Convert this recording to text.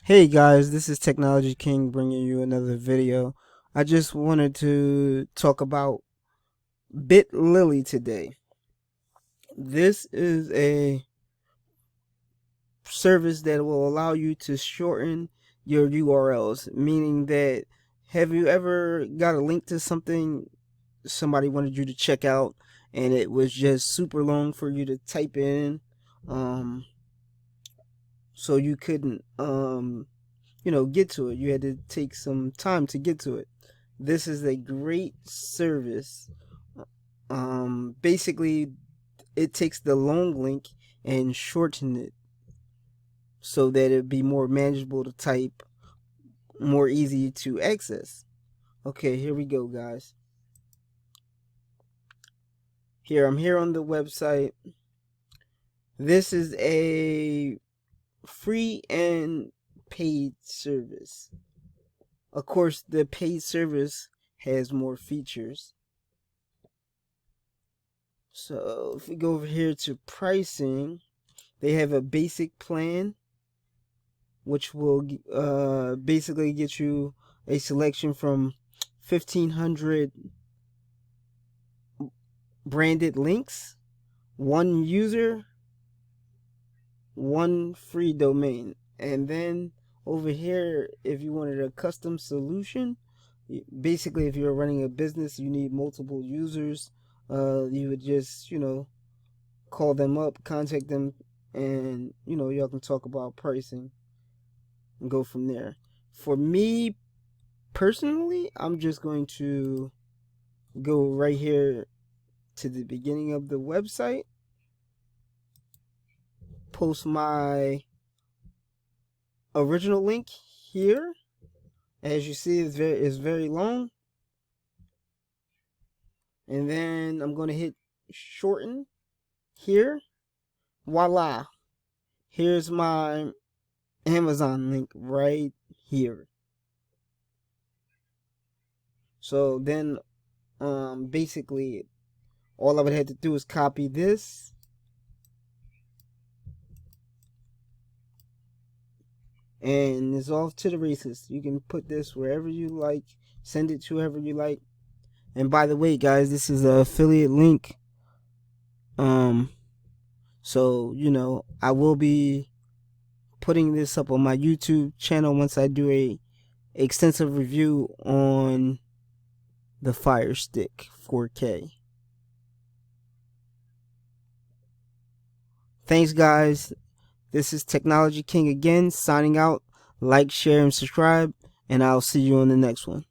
Hey guys, this is Technology King bringing you another video. I just wanted to talk about BitLily today. This is a service that will allow you to shorten your URLs, meaning that have you ever got a link to something somebody wanted you to check out and it was just super long for you to type in, so you couldn't get to it. You had to take some time to get to it. This is a great service. Basically, it takes the long link and shorten it so that it'd be more manageable to type, more easy to access. Okay, here we go, guys. I'm here on the website. This is a free and paid service. Of course, the paid service has more features. So if we go over here to pricing, they have a basic plan, which will basically get you a selection from 1,500 branded links, one user, one free domain. And then over here, if you wanted a custom solution, basically if you're running a business, you need multiple users, you would just call them up, contact them, and y'all can talk about pricing and go from there. For me personally, I'm just going to go right here to the beginning of the website, post my original link here. As you see, it's very long. And then I'm going to hit shorten here. Voila. Here's my Amazon link right here. So then basically all I would have to do is copy this and it's off to the races. You can put this wherever you like, send it to whoever you like. And by the way, guys, this is an affiliate link. So I will be putting this up on my YouTube channel once I do a extensive review on the Fire Stick 4K. Thanks, guys. This is Technology King again, signing out. Like, share, and subscribe, and I'll see you on the next one.